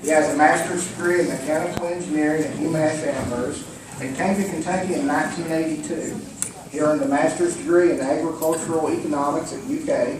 He has a master's degree in mechanical engineering at UMass Amherst and came to Kentucky in 1982. He earned a master's degree in agricultural economics at UK.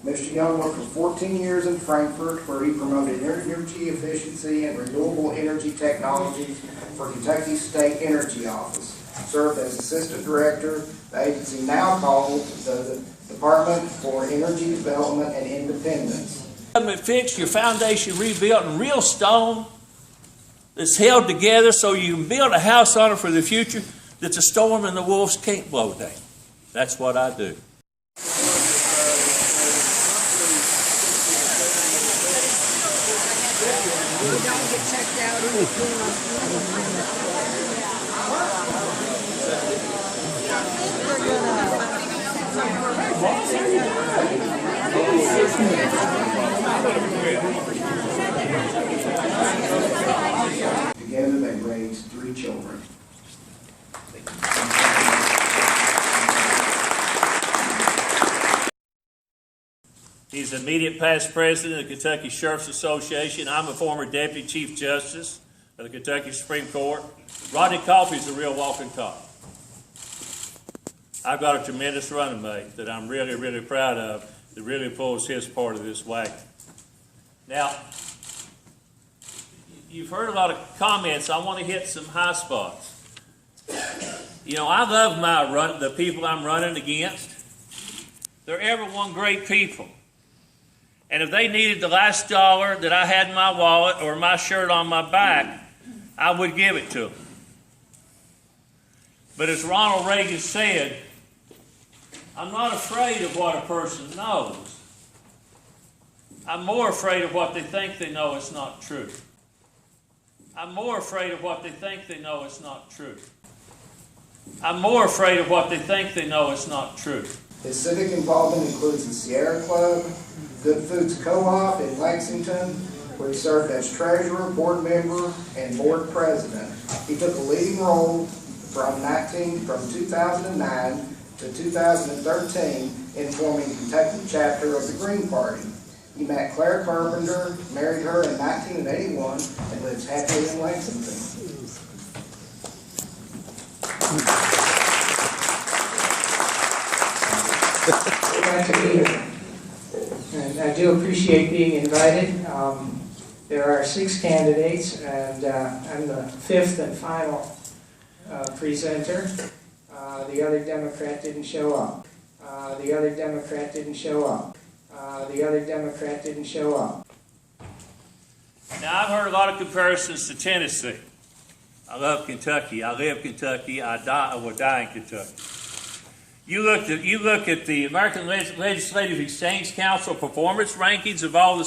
Mr. Young worked for 14 years in Frankfurt, where he promoted energy efficiency and renewable energy technologies for Kentucky's State Energy Office. Served as assistant director, the agency now called the Department for Energy Development and Independence. Government fixed, your foundation rebuilt in real stone that's held together so you can build a house on it for the future that the storm and the wolves can't blow down. That's what I do. Together they raised 3 children. He's immediate past president of the Kentucky Sheriff's Association. I'm a former deputy chief justice of the Kentucky Supreme Court. Rodney Coffey's a real walking talk. I've got a tremendous running mate that I'm really, really proud of that really pulls his part of this wagon. Now, you've heard a lot of comments. I want to hit some high spots. You know, I love the people I'm running against. They're everyone great people. And if they needed the last dollar that I had in my wallet or my shirt on my back, I would give it to them. But as Ronald Reagan said, I'm not afraid of what a person knows. I'm more afraid of what they think they know is not true. I'm more afraid of what they think they know is not true. I'm more afraid of what they think they know is not true. His civic involvement includes the Sierra Club, Good Foods Co-op in Lexington, where he served as treasurer, board member, and board president. He took a leading role from 2009 to 2013 in forming the Kentucky chapter of the Green Party. He met Claire Carpenter, married her in 1981, and lives happily in Lexington. Glad to be here. And I do appreciate being invited. There are 6 candidates, and I'm the 5th and final presenter. The other Democrat didn't show up. The other Democrat didn't show up. The other Democrat didn't show up. Now, I've heard a lot of comparisons to Tennessee. I love Kentucky. I live Kentucky. I will die in Kentucky. You look at the American Legislative Exchange Council performance rankings of all the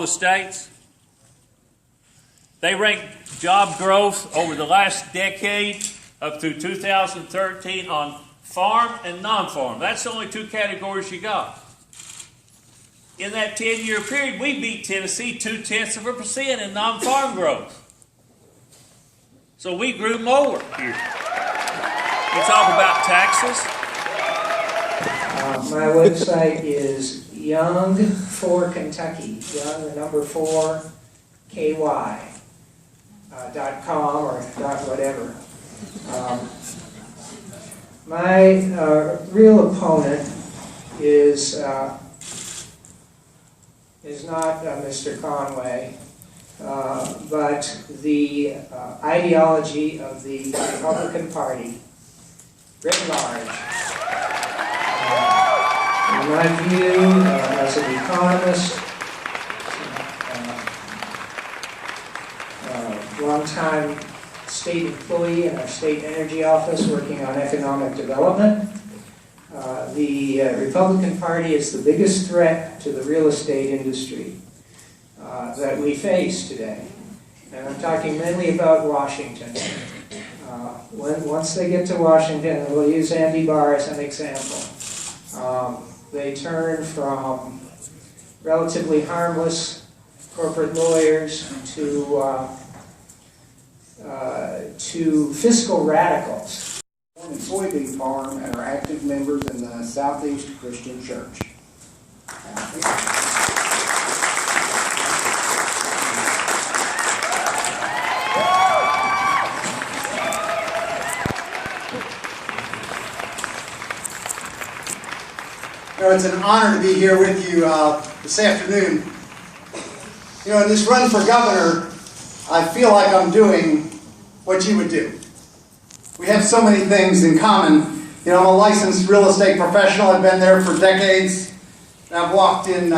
states. They rank job growth over the last decade up through 2013 on farm and non-farm. That's the only 2 categories you got. In that 10-year period, we beat Tennessee 0.2% in non-farm growth. So we grew more here. We talk about taxes. My website is Young for Kentucky. Young, the number 4, KY.com or .whatever. My real opponent is not Mr. Conway, but the ideology of the Republican Party, writ large. In my view, as an economist, long-time state employee in our state energy office working on economic development, the Republican Party is the biggest threat to the real estate industry that we face today. And I'm talking mainly about Washington. Once they get to Washington, and we'll use Andy Barr as an example, they turn from relatively harmless corporate lawyers to fiscal radicals. Born in soybean farm and are active members in the Southeast Christian Church. You know, it's an honor to be here with you this afternoon. You know, in this run for governor, I feel like I'm doing what you would do. We have so many things in common. You know, I'm a licensed real estate professional. I've been there for decades, and I've walked in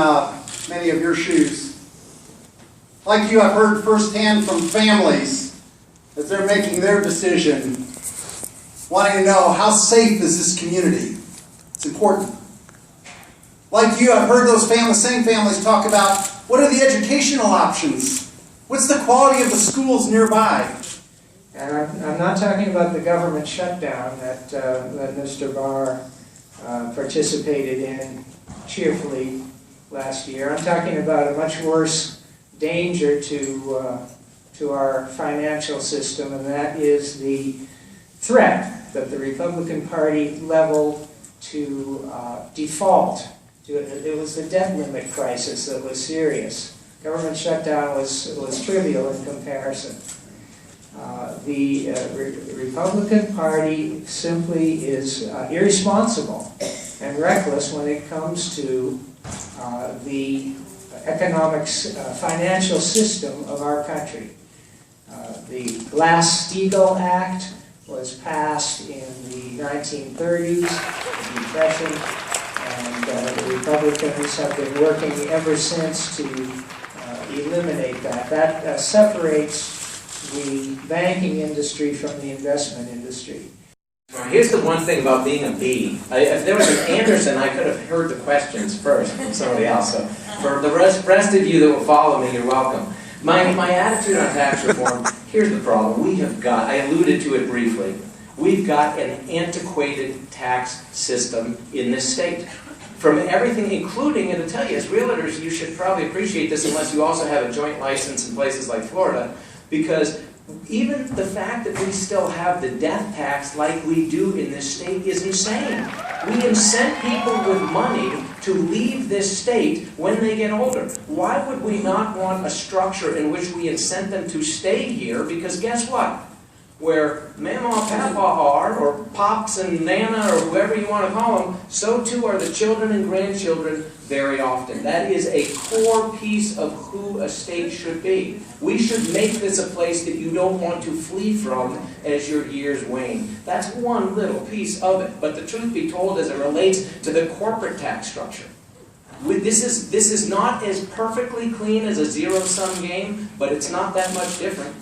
many of your shoes. Like you, I've heard firsthand from families as they're making their decision, wanting to know how safe is this community. It's important. Like you, I've heard those same families talk about what are the educational options? What's the quality of the schools nearby? And I'm not talking about the government shutdown that Mr. Barr participated in cheerfully last year. I'm talking about a much worse danger to our financial system, and that is the threat that the Republican Party leveled to default. It was the debt limit crisis that was serious. Government shutdown was trivial in comparison. The Republican Party simply is irresponsible and reckless when it comes to the economics, financial system of our country. The Glass-Steagall Act was passed in the 1930s, the Depression, and the Republicans have been working ever since to eliminate that. That separates the banking industry from the investment industry. Here's the one thing about being a bee. If there was an Anderson, I could have heard the questions first from somebody else. So for the rest of you that will follow me, you're welcome. My attitude on tax reform, here's the problem. We have got, I alluded to it briefly, we've got an antiquated tax system in this state. From everything, including, and to tell you, as realtors, you should probably appreciate this unless you also have a joint license in places like Florida, because even the fact that we still have the death tax like we do in this state is insane. We incent people with money to leave this state when they get older. Why would we not want a structure in which we incent them to stay here? Because guess what? Where Mama and Papa are, or Pops and Nana, or whoever you want to call them, so too are the children and grandchildren very often. That is a core piece of who a state should be. We should make this a place that you don't want to flee from as your years wane. That's one little piece of it. But the truth be told, as it relates to the corporate tax structure, this is not as perfectly clean as a zero-sum game, but it's not that much different.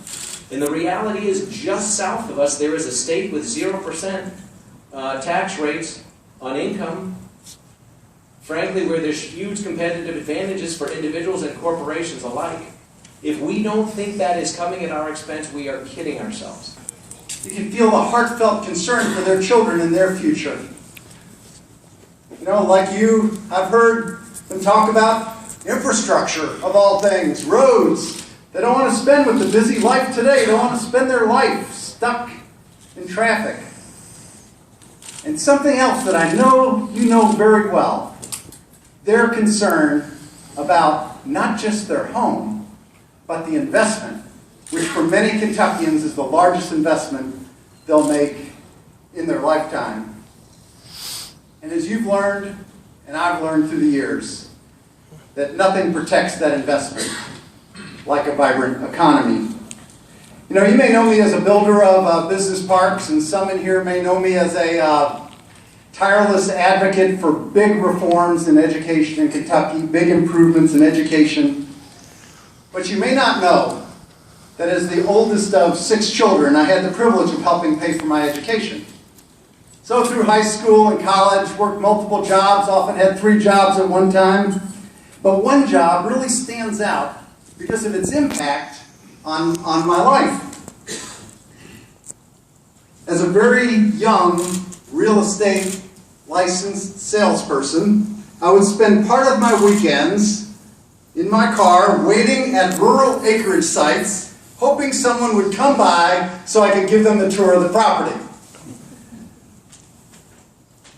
And the reality is, just south of us, there is a state with 0% tax rates on income, frankly, where there's huge competitive advantages for individuals and corporations alike. If we don't think that is coming at our expense, we are kidding ourselves. You can feel the heartfelt concern for their children and their future. You know, like you, I've heard them talk about infrastructure, of all things, roads. They don't want to spend with the busy life today. They don't want to spend their life stuck in traffic. And something else that I know you know very well, they're concerned about not just their home, but the investment, which for many Kentuckians is the largest investment they'll make in their lifetime. And as you've learned, and I've learned through the years, that nothing protects that investment like a vibrant economy. You know, you may know me as a builder of business parks, and some in here may know me as a tireless advocate for big reforms in education in Kentucky, big improvements in education. But you may not know that as the oldest of 6 children, I had the privilege of helping pay for my education. So through high school and college, worked multiple jobs, often had 3 jobs at one time. But one job really stands out because of its impact on my life. As a very young real estate licensed salesperson, I would spend part of my weekends in my car waiting at rural acreage sites, hoping someone would come by so I could give them the tour of the property.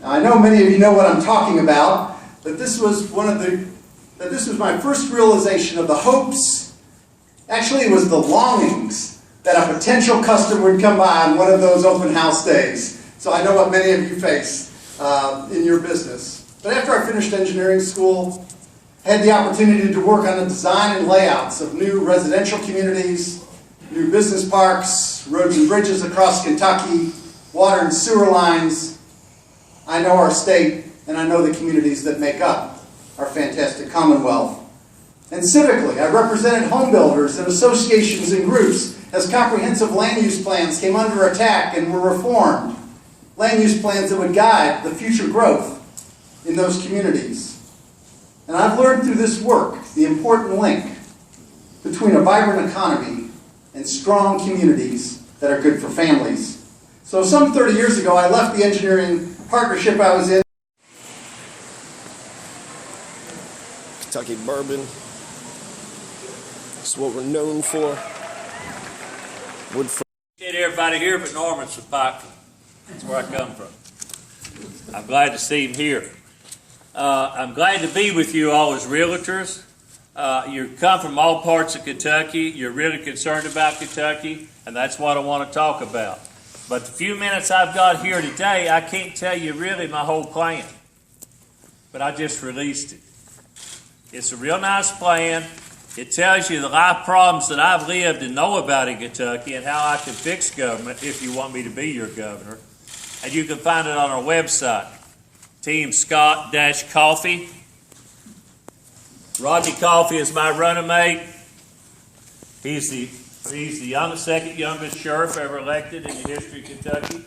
Now, I know many of you know what I'm talking about, but this was my first realization of the hopes, actually it was the longings, that a potential customer would come by on one of those open house days. So I know what many of you face in your business. But after I finished engineering school, I had the opportunity to work on the design and layouts of new residential communities, new business parks, roads and bridges across Kentucky, water and sewer lines. I know our state, and I know the communities that make up our fantastic Commonwealth. And civically, I represented home builders and associations and groups as comprehensive land use plans came under attack and were reformed. Land use plans that would guide the future growth in those communities. And I've learned through this work the important link between a vibrant economy and strong communities that are good for families. So some 30 years ago, I left the engineering partnership I was in. Kentucky bourbon. It's what we're known for. Appreciate everybody here but Norman's from Pikeville. That's where I come from. I'm glad to see him here. I'm glad to be with you all as realtors. You come from all parts of Kentucky. You're really concerned about Kentucky, and that's what I want to talk about. But the few minutes I've got here today, I can't tell you really my whole plan. But I just released it. It's a real nice plan. It tells you the life problems that I've lived and know about in Kentucky and how I can fix government if you want me to be your governor. And you can find it on our website, Team Scott-Coffee. Rodney Coffee is my running mate. He's the second youngest sheriff ever elected in the history of Kentucky.